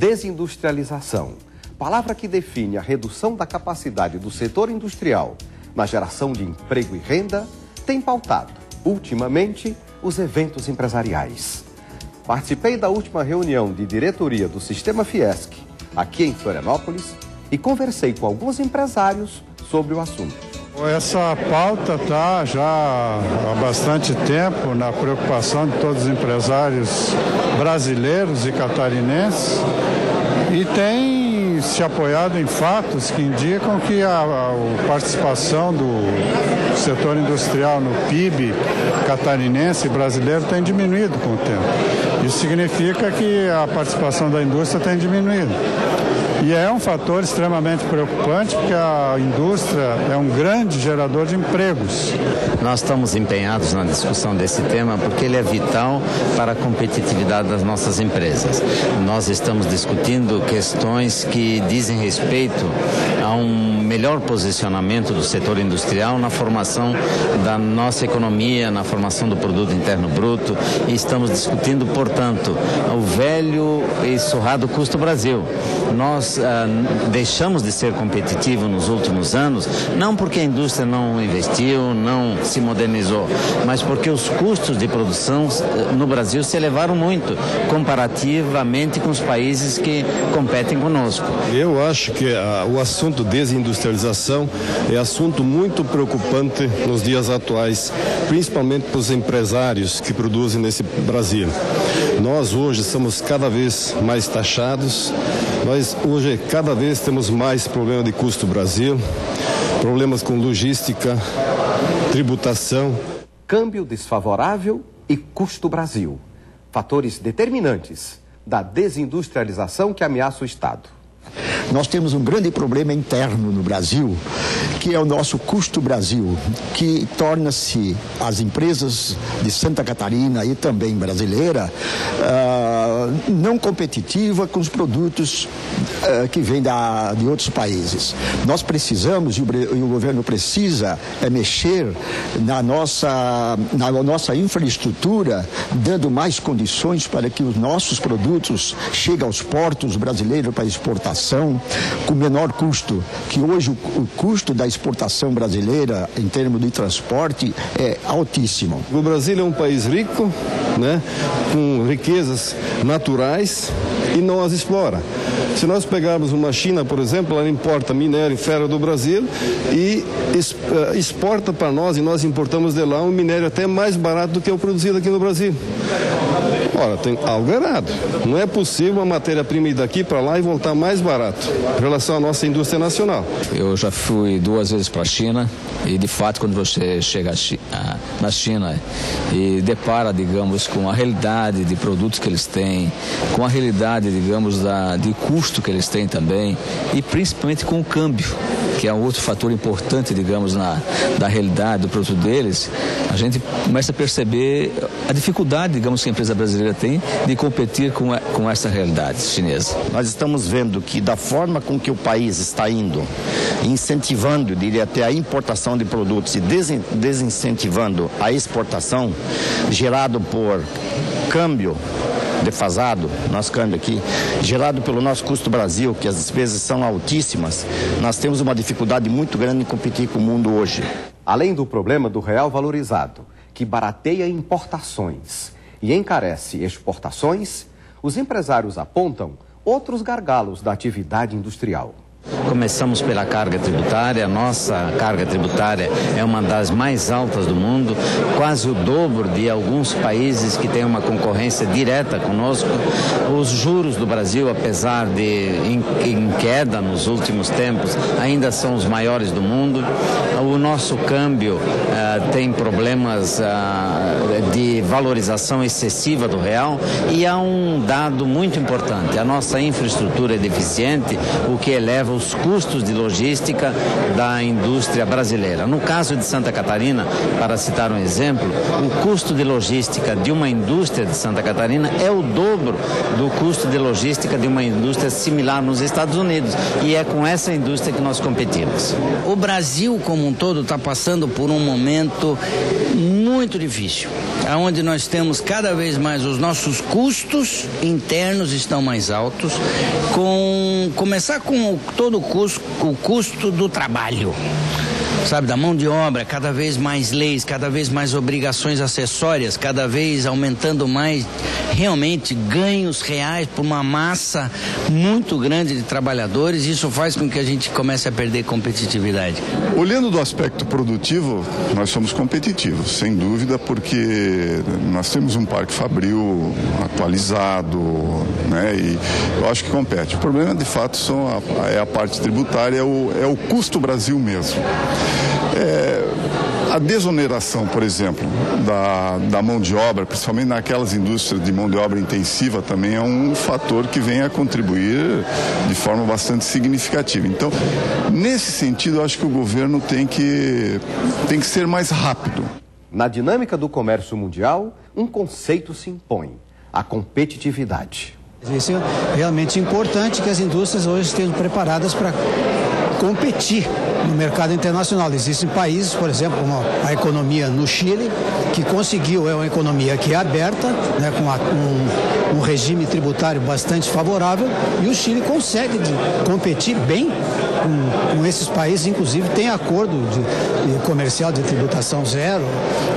Desindustrialização, palavra que define a redução da capacidade do setor industrial na geração de emprego e renda, tem pautado, ultimamente, os eventos empresariais. Participei da última reunião de diretoria do Sistema Fiesc, aqui em Florianópolis, e conversei com alguns empresários sobre o assunto. Essa pauta está já há bastante tempo na preocupação de todos os empresários brasileiros e catarinenses e tem se apoiado em fatos que indicam que a participação do setor industrial no PIB catarinense e brasileiro tem diminuído com o tempo. Isso significa que a participação da indústria tem diminuído. E é um fator extremamente preocupante, porque a indústria é um grande gerador de empregos. Nós estamos empenhados na discussão desse tema porque ele é vital para a competitividade das nossas empresas. Nós estamos discutindo questões que dizem respeito a um melhor posicionamento do setor industrial na formação da nossa economia, na formação do produto interno bruto, e estamos discutindo, portanto, o velho e surrado custo Brasil. Nós deixamos de ser competitivos nos últimos anos, não porque a indústria não investiu, não se modernizou, mas porque os custos de produção no Brasil se elevaram muito, comparativamente com os países que competem conosco. Eu acho que o assunto desindustrialização é assunto muito preocupante nos dias atuais, principalmente para os empresários que produzem nesse Brasil. Nós hoje somos cada vez mais taxados, nós hoje cada vez temos mais problema de custo Brasil, problemas com logística, tributação. Câmbio desfavorável e custo Brasil, fatores determinantes da desindustrialização que ameaça o Estado. Nós temos um grande problema interno no Brasil, que é o nosso custo Brasil, que torna-se as empresas de Santa Catarina e também brasileira não competitiva com os produtos que vêm de outros países. Nós precisamos, e o governo precisa, mexer na nossa infraestrutura, dando mais condições para que os nossos produtos cheguem aos portos brasileiros para exportação com menor custo, que hoje o custo da exportação brasileira em termos de transporte é altíssimo. O Brasil é um país rico, né, com riquezas naturais e não as explora. Se nós pegarmos uma China, por exemplo, ela importa minério e ferro do Brasil e exporta para nós, e nós importamos de lá um minério até mais barato do que o produzido aqui no Brasil. Ora, tem algo errado. Não é possível uma matéria-prima ir daqui para lá e voltar mais barato em relação à nossa indústria nacional. Eu já fui 2 vezes para a China e, de fato, quando você chega na China e depara, digamos, com a realidade de produtos que eles têm, com a realidade, digamos, de custo que eles têm também e principalmente com o câmbio, que é um outro fator importante, digamos, da realidade do produto deles, a gente começa a perceber a dificuldade, digamos, que a empresa brasileira tem de competir com essa realidade chinesa. Nós estamos vendo que da forma com que o país está indo, incentivando, diria até, a importação de produtos e desincentivando a exportação, gerado por câmbio defasado, nosso câmbio aqui, gerado pelo nosso custo Brasil, que as despesas são altíssimas, nós temos uma dificuldade muito grande em competir com o mundo hoje. Além do problema do real valorizado, que barateia importações e encarece exportações, os empresários apontam outros gargalos da atividade industrial. Começamos pela carga tributária. A nossa carga tributária é uma das mais altas do mundo, quase o dobro de alguns países que têm uma concorrência direta conosco. Os juros do Brasil, apesar de em queda nos últimos tempos, ainda são os maiores do mundo. O nosso câmbio tem problemas de valorização excessiva do real e há um dado muito importante: a nossa infraestrutura é deficiente, o que eleva os custos de logística da indústria brasileira. No caso de Santa Catarina, para citar um exemplo, o custo de logística de uma indústria de Santa Catarina é o dobro do custo de logística de uma indústria similar nos Estados Unidos, e é com essa indústria que nós competimos. O Brasil como um todo está passando por um momento muito difícil, onde nós temos cada vez mais os nossos custos internos estão mais altos, começar com todo o custo do trabalho. Sabe, da mão de obra, cada vez mais leis, cada vez mais obrigações acessórias, cada vez aumentando mais realmente ganhos reais por uma massa muito grande de trabalhadores. Isso faz com que a gente comece a perder competitividade. Olhando do aspecto produtivo, nós somos competitivos, sem dúvida, porque nós temos um parque fabril atualizado, né, e eu acho que compete. O problema, de fato, é a parte tributária, é o custo Brasil mesmo. A desoneração, por exemplo, da mão de obra, principalmente naquelas indústrias de mão de obra intensiva, também é um fator que vem a contribuir de forma bastante significativa. Então, nesse sentido, eu acho que o governo tem que ser mais rápido. Na dinâmica do comércio mundial, um conceito se impõe: a competitividade. Isso é realmente importante que as indústrias hoje estejam preparadas para competir no mercado internacional. Existem países, por exemplo, como a economia no Chile, que conseguiu, é uma economia que é aberta, né, com um regime tributário bastante favorável, e o Chile consegue competir bem com esses países, inclusive tem acordo comercial de tributação zero.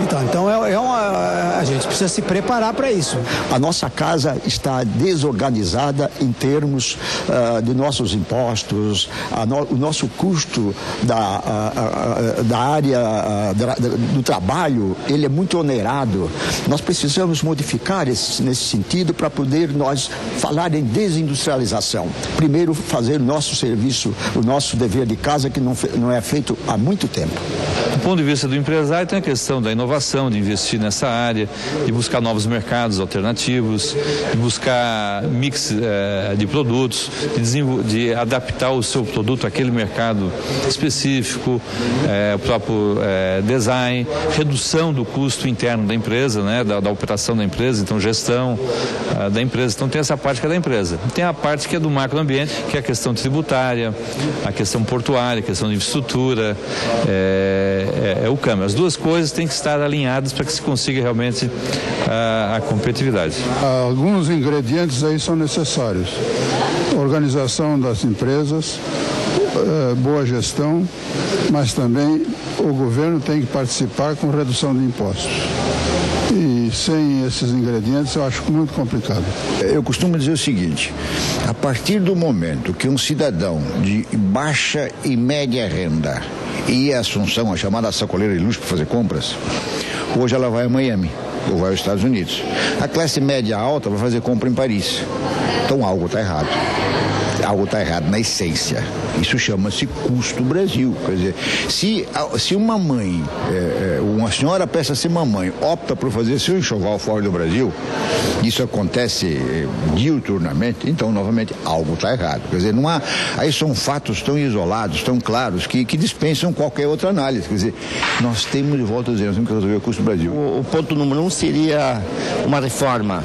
Então a gente precisa se preparar para isso. A nossa casa está desorganizada em termos de nossos impostos, o nosso custo da área do trabalho, ele é muito onerado. Nós precisamos modificar nesse sentido para poder nós falar em desindustrialização. Primeiro, fazer o nosso serviço, o nosso dever de casa, que não é feito há muito tempo. Do ponto de vista do empresário, tem a questão da inovação, de investir nessa área, de buscar novos mercados alternativos, de buscar mix de produtos, de adaptar o seu produto àquele mercado específico, o próprio design, redução do custo interno da empresa, né, da operação da empresa, então gestão da empresa. Então tem essa parte que é da empresa. Tem a parte que é do macroambiente, que é a questão tributária, a questão portuária, a questão de infraestrutura, o câmbio. As duas coisas têm que estar alinhadas para que se consiga realmente a competitividade. Alguns ingredientes aí são necessários: organização das empresas, boa gestão, mas também o governo tem que participar com redução de impostos. E sem esses ingredientes eu acho muito complicado. Eu costumo dizer o seguinte: a partir do momento que um cidadão de baixa e média renda ia a Assunção, a chamada sacoleira de luxo, para fazer compras, hoje ela vai a Miami ou vai aos Estados Unidos. A classe média alta vai fazer compra em Paris. Então algo está errado. Algo está errado na essência. Isso chama-se custo Brasil. Quer dizer, se uma mãe, uma senhora peça ser mamãe, opta por fazer seu enxoval fora do Brasil, isso acontece diuturnamente, então, novamente, algo está errado. Quer dizer, não há. Aí são fatos tão isolados, tão claros, que dispensam qualquer outra análise. Quer dizer, nós temos, de volta a dizer, nós temos que resolver o custo Brasil. O ponto número 1 seria uma reforma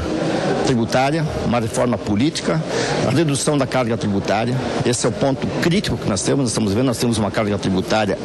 tributária, uma reforma política, a redução da carga tributária. Esse é o ponto crítico que nós estamos vendo, nós temos uma carga tributária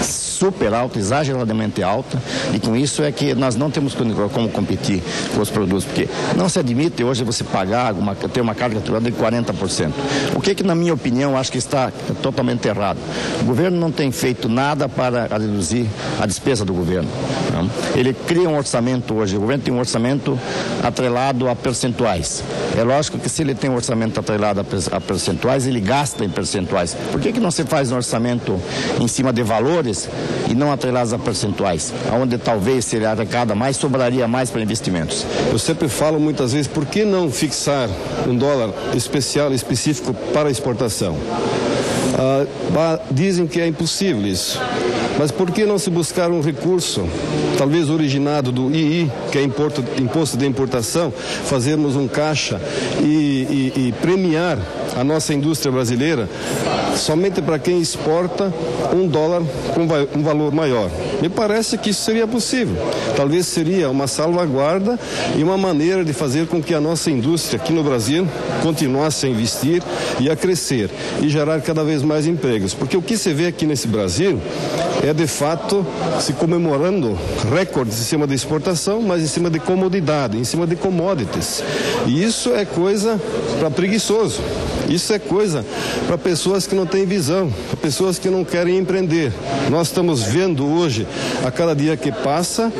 super alta, exageradamente alta, e com isso é que nós não temos como competir com os produtos, porque não se admite hoje você pagar, ter uma carga tributária de 40%. O que na minha opinião, acho que está totalmente errado. O governo não tem feito nada para reduzir a despesa do governo. Não? Ele cria um orçamento hoje, o governo tem um orçamento atrelado a percentuais. É lógico que se ele tem um orçamento atrelado a percentuais, ele gasta em percentuais. Por que não se faz um orçamento em cima de valores e não atrelados a percentuais, onde talvez se ele arrecada mais, sobraria mais para investimentos? Eu sempre falo muitas vezes, por que não fixar um dólar específico para exportação? Dizem que é impossível isso. Mas por que não se buscar um recurso, talvez originado do II, que é imposto de importação, fazermos um caixa e premiar a nossa indústria brasileira somente para quem exporta $1 com um valor maior? Me parece que isso seria possível. Talvez seria uma salvaguarda e uma maneira de fazer com que a nossa indústria aqui no Brasil continuasse a investir e a crescer e gerar cada vez mais empregos. Porque o que se vê aqui nesse Brasil é, de fato, se comemorando recordes em cima de exportação, mas em cima de comodidade, em cima de commodities. E isso é coisa para preguiçoso. Isso é coisa para pessoas que não têm visão, para pessoas que não querem empreender. Nós estamos vendo hoje, a cada dia que passa,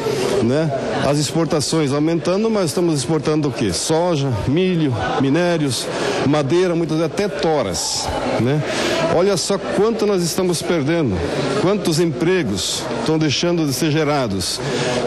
né, as exportações aumentando, mas estamos exportando o quê? Soja, milho, minérios, madeira, muitas vezes até toras, né? Olha só quanto nós estamos perdendo, quantos empregos estão deixando de ser gerados,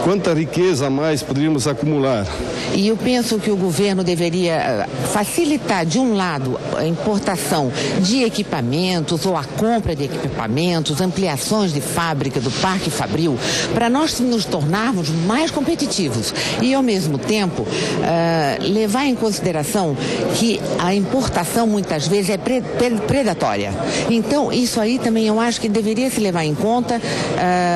quanta riqueza a mais poderíamos acumular. E eu penso que o governo deveria facilitar, de um lado, a importação de equipamentos ou a compra de equipamentos, ampliações de fábrica do Parque Fabril, para nós nos tornarmos mais competitivos. E, ao mesmo tempo, levar em consideração que a importação, muitas vezes, é predatória. Então, isso aí também eu acho que deveria se levar em conta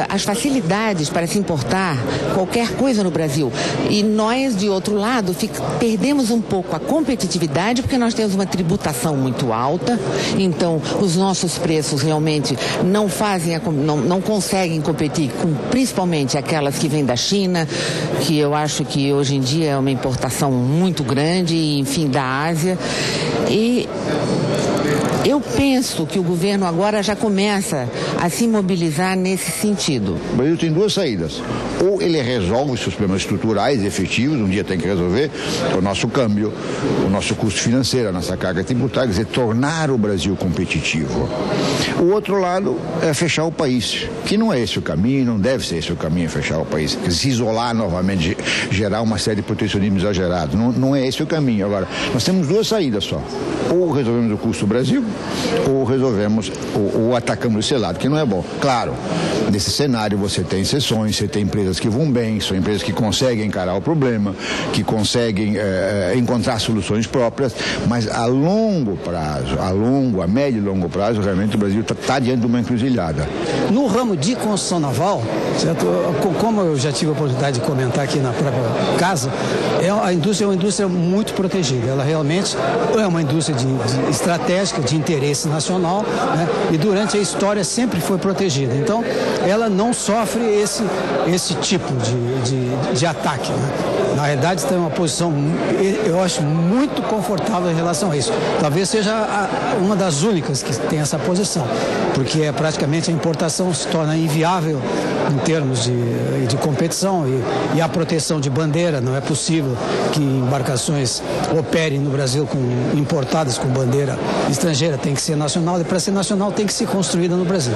as facilidades para se importar qualquer coisa no Brasil. E nós, de outro lado, perdemos um pouco a competitividade porque nós temos uma tributação muito alta, então os nossos preços realmente não conseguem competir com principalmente aquelas que vêm da China, que eu acho que hoje em dia é uma importação muito grande, e, enfim, da Ásia. E eu penso que o governo agora já começa a se mobilizar nesse sentido. O Brasil tem duas saídas. Ou ele resolve os seus problemas estruturais, efetivos, um dia tem que resolver, o nosso câmbio, o nosso custo financeiro, a nossa carga tributária, quer dizer, tornar o Brasil competitivo. O outro lado é fechar o país, que não é esse o caminho, não deve ser esse o caminho, fechar o país. Se isolar novamente, gerar uma série de protecionismo exagerado, não é esse o caminho. Agora, nós temos duas saídas só. Ou resolvemos o custo do Brasil, ou resolvemos, ou atacamos esse lado, que não é bom. Claro, nesse cenário você tem exceções, você tem empresas que vão bem, são empresas que conseguem encarar o problema, que conseguem encontrar soluções próprias, mas a longo prazo, a médio e longo prazo, realmente o Brasil está diante de uma encruzilhada. No ramo de construção naval, certo? Como eu já tive a oportunidade de comentar aqui na própria casa, a indústria é uma indústria muito protegida. Ela realmente é uma indústria estratégica, de interesse nacional, né? E durante a história sempre foi protegida. Então, ela não sofre esse tipo de ataque, né? Na realidade, tem uma posição, eu acho, muito confortável em relação a isso. Talvez seja uma das únicas que tem essa posição, porque praticamente a importação se torna inviável em termos de competição e a proteção de bandeira. Não é possível que embarcações operem no Brasil importadas com bandeira estrangeira, tem que ser nacional, e para ser nacional tem que ser construída no Brasil.